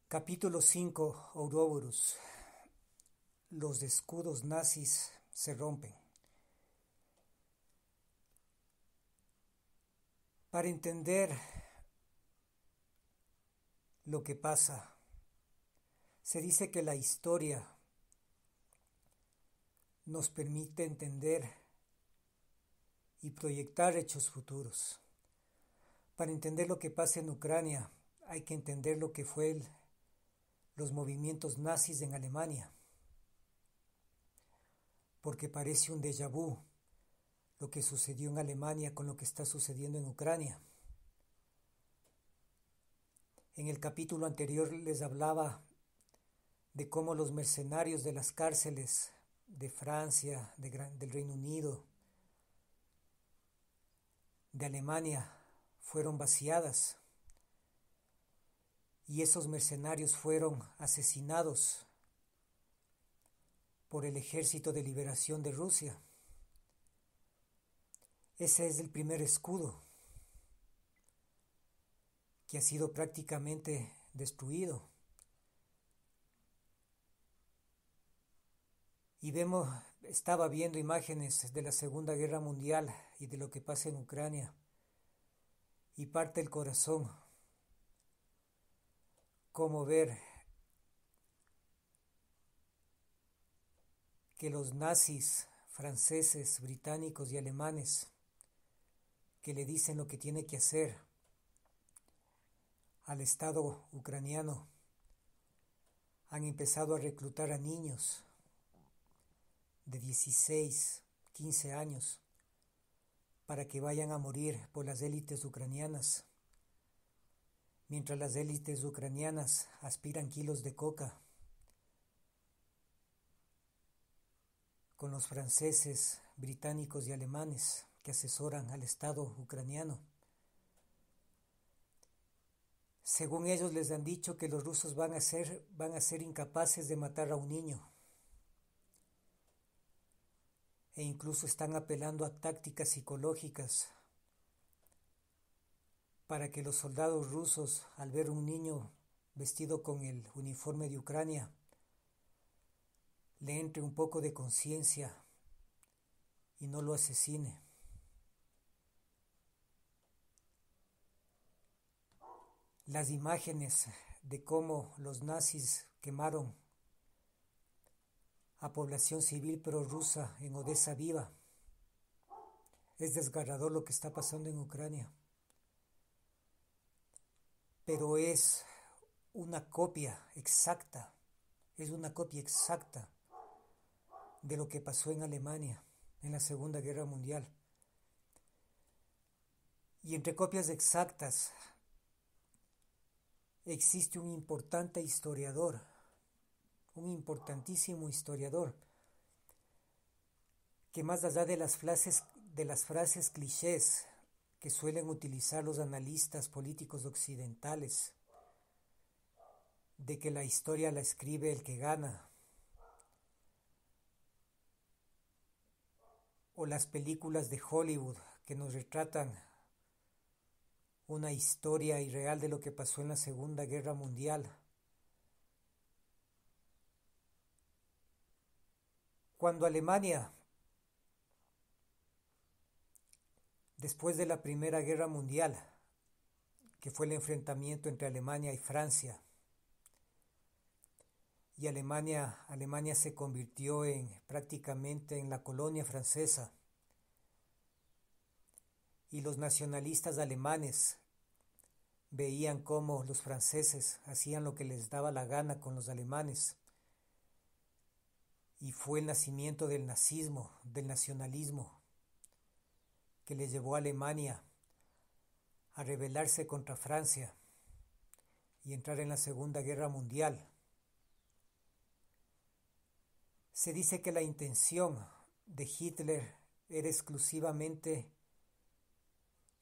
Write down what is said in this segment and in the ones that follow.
Capítulo 5. Ouroboros. Los escudos nazis se rompen. Para entender lo que pasa, se dice que la historia nos permite entender y proyectar hechos futuros. Para entender lo que pasa en Ucrania, hay que entender lo que fue los movimientos nazis en Alemania, porque parece un déjà vu lo que sucedió en Alemania con lo que está sucediendo en Ucrania. En el capítulo anterior les hablaba de cómo los mercenarios de las cárceles de Francia, del Reino Unido, de Alemania, fueron vaciadas y esos mercenarios fueron asesinados por el Ejército de Liberación de Rusia. Ese es el primer escudo que ha sido prácticamente destruido. Y estaba viendo imágenes de la Segunda Guerra Mundial y de lo que pasa en Ucrania, y parte el corazón cómo ver que los nazis franceses, británicos y alemanes, que le dicen lo que tiene que hacer al Estado ucraniano, han empezado a reclutar a niños de 16, 15 años para que vayan a morir por las élites ucranianas, mientras las élites ucranianas aspiran kilos de coca con los franceses, británicos y alemanes que asesoran al Estado ucraniano. Según ellos les han dicho que los rusos van a ser incapaces de matar a un niño. E incluso están apelando a tácticas psicológicas para que los soldados rusos, al ver un niño vestido con el uniforme de Ucrania, le entre un poco de conciencia y no lo asesine. Las imágenes de cómo los nazis quemaron a población civil prorrusa en Odessa viva. Es desgarrador lo que está pasando en Ucrania. Pero es una copia exacta de lo que pasó en Alemania en la Segunda Guerra Mundial. Y entre copias exactas existe un importantísimo historiador, que más allá de las frases clichés que suelen utilizar los analistas políticos occidentales, de que la historia la escribe el que gana, o las películas de Hollywood que nos retratan una historia irreal de lo que pasó en la Segunda Guerra Mundial. Cuando Alemania, después de la Primera Guerra Mundial, que fue el enfrentamiento entre Alemania y Francia, y Alemania se convirtió prácticamente en la colonia francesa, y los nacionalistas alemanes veían cómo los franceses hacían lo que les daba la gana con los alemanes, y fue el nacimiento del nazismo, del nacionalismo, que le llevó a Alemania a rebelarse contra Francia y entrar en la Segunda Guerra Mundial. Se dice que la intención de Hitler era exclusivamente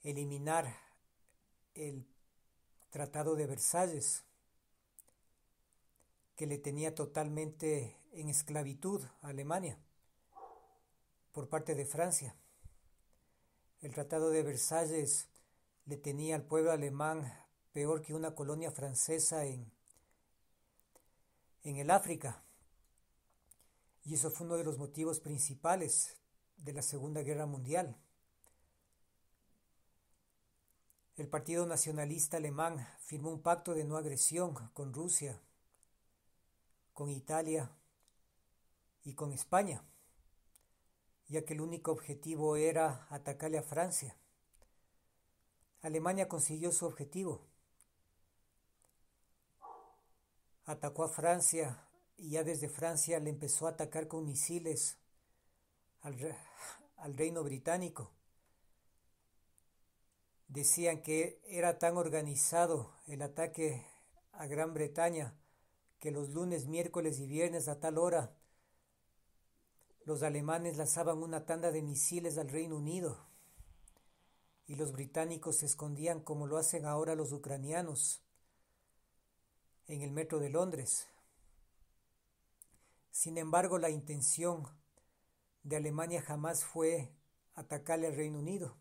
eliminar el Tratado de Versalles, que le tenía totalmente en esclavitud a Alemania por parte de Francia. El Tratado de Versalles le tenía al pueblo alemán peor que una colonia francesa en en el África. Y eso fue uno de los motivos principales de la Segunda Guerra Mundial. El Partido Nacionalista Alemán firmó un pacto de no agresión con Rusia, con Italia y con España, ya que el único objetivo era atacarle a Francia. Alemania consiguió su objetivo. Atacó a Francia y ya desde Francia le empezó a atacar con misiles al Reino Británico. Decían que era tan organizado el ataque a Gran Bretaña que los lunes, miércoles y viernes a tal hora los alemanes lanzaban una tanda de misiles al Reino Unido y los británicos se escondían como lo hacen ahora los ucranianos en el metro de Londres. Sin embargo, la intención de Alemania jamás fue atacarle al Reino Unido,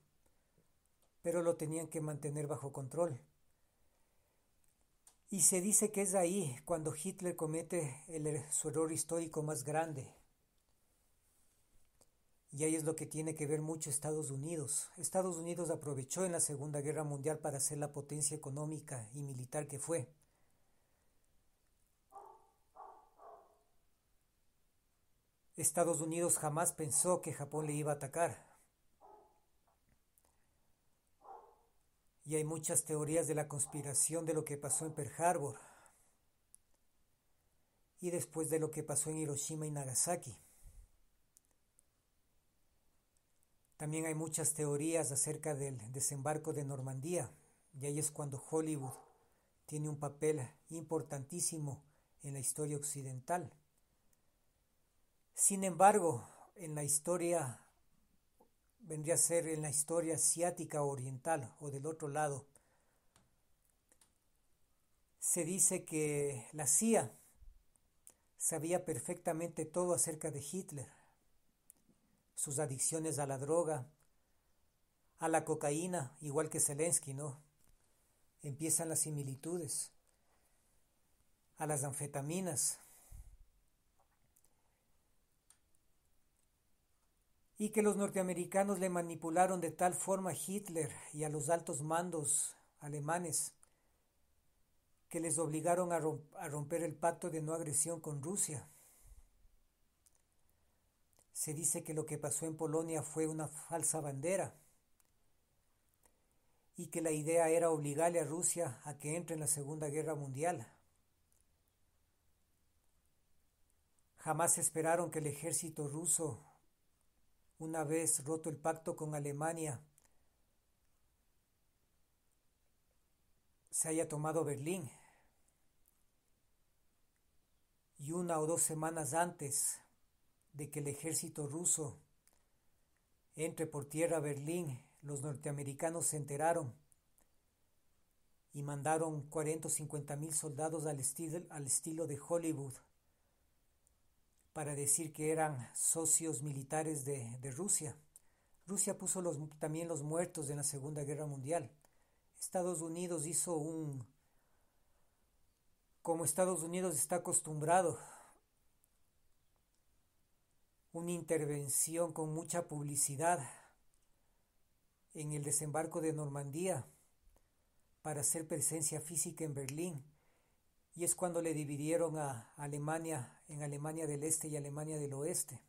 pero lo tenían que mantener bajo control. Y se dice que es ahí cuando Hitler comete su error histórico más grande. Y ahí es lo que tiene que ver mucho Estados Unidos. Estados Unidos aprovechó en la Segunda Guerra Mundial para ser la potencia económica y militar que fue. Estados Unidos jamás pensó que Japón le iba a atacar. Y hay muchas teorías de la conspiración de lo que pasó en Pearl Harbor y después de lo que pasó en Hiroshima y Nagasaki. También hay muchas teorías acerca del desembarco de Normandía, y ahí es cuando Hollywood tiene un papel importantísimo en la historia occidental. Sin embargo, en la historia vendría a ser en la historia asiática o oriental o del otro lado, se dice que la CIA sabía perfectamente todo acerca de Hitler, sus adicciones a la droga, a la cocaína, igual que Zelensky, ¿no? Empiezan las similitudes, a las anfetaminas, y que los norteamericanos le manipularon de tal forma a Hitler y a los altos mandos alemanes que les obligaron a romper el pacto de no agresión con Rusia. Se dice que lo que pasó en Polonia fue una falsa bandera y que la idea era obligarle a Rusia a que entre en la Segunda Guerra Mundial. Jamás esperaron que el ejército ruso, una vez roto el pacto con Alemania, se haya tomado Berlín. Y 1 o 2 semanas antes de que el ejército ruso entre por tierra a Berlín, los norteamericanos se enteraron y mandaron 40 o 50 mil soldados al estilo de Hollywood para decir que eran socios militares de Rusia. Rusia puso también los muertos en la Segunda Guerra Mundial. Estados Unidos hizo como Estados Unidos está acostumbrado, una intervención con mucha publicidad en el desembarco de Normandía para hacer presencia física en Berlín. Y es cuando le dividieron a Alemania en Alemania del Este y Alemania del Oeste.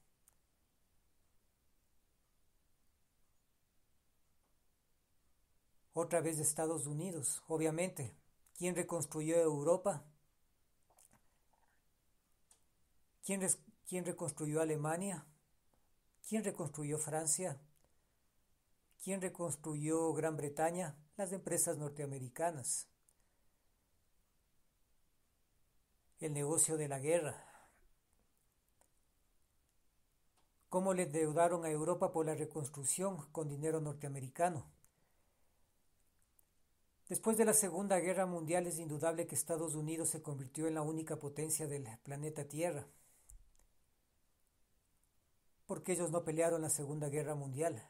Otra vez de Estados Unidos, obviamente. ¿Quién reconstruyó Europa? ¿Quién reconstruyó Alemania? ¿Quién reconstruyó Francia? ¿Quién reconstruyó Gran Bretaña? Las empresas norteamericanas. El negocio de la guerra. ¿Cómo le endeudaron a Europa por la reconstrucción con dinero norteamericano? Después de la Segunda Guerra Mundial es indudable que Estados Unidos se convirtió en la única potencia del planeta Tierra, porque ellos no pelearon la Segunda Guerra Mundial,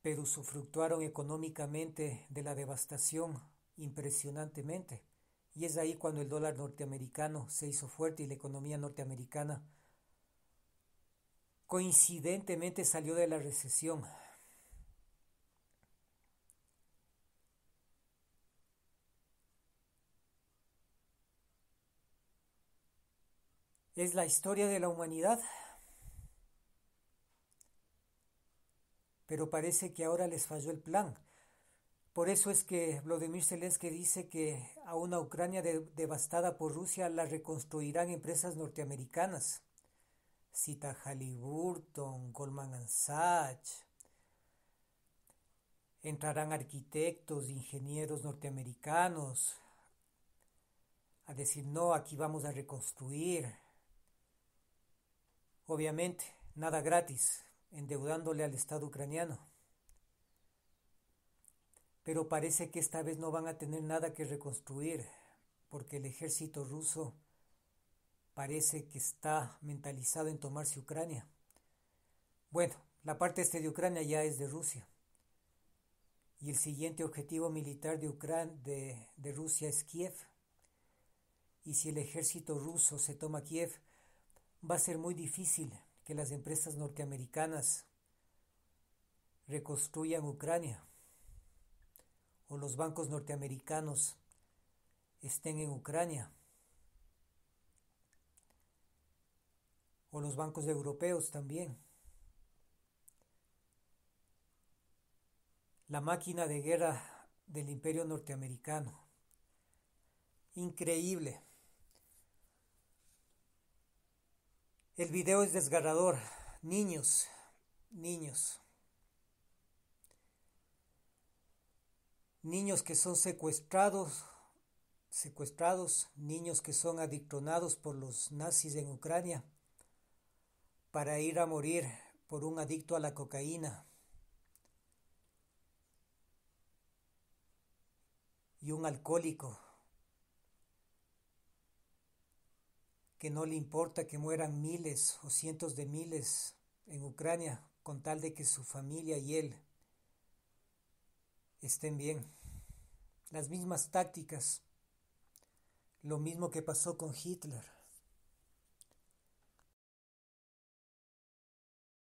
pero usufructuaron económicamente de la devastación impresionantemente. Y es ahí cuando el dólar norteamericano se hizo fuerte y la economía norteamericana coincidentemente salió de la recesión. Es la historia de la humanidad, pero parece que ahora les falló el plan. Por eso es que Volodymyr Zelensky dice que a una Ucrania devastada por Rusia la reconstruirán empresas norteamericanas. Cita Halliburton, Goldman Sachs. Entrarán arquitectos, ingenieros norteamericanos a decir, no, aquí vamos a reconstruir. Obviamente, nada gratis, endeudándole al Estado ucraniano. Pero parece que esta vez no van a tener nada que reconstruir, porque el ejército ruso parece que está mentalizado en tomarse Ucrania. Bueno, la parte este de Ucrania ya es de Rusia. Y el siguiente objetivo militar de Rusia es Kiev. Y si el ejército ruso se toma Kiev, va a ser muy difícil que las empresas norteamericanas reconstruyan Ucrania o los bancos norteamericanos estén en Ucrania o los bancos europeos también. La máquina de guerra del imperio norteamericano. Increíble. El video es desgarrador. Niños, niños. Niños que son secuestrados, niños que son adoctrinados por los nazis en Ucrania para ir a morir por un adicto a la cocaína y un alcohólico que no le importa que mueran miles o cientos de miles en Ucrania con tal de que su familia y él estén bien. Las mismas tácticas, lo mismo que pasó con Hitler.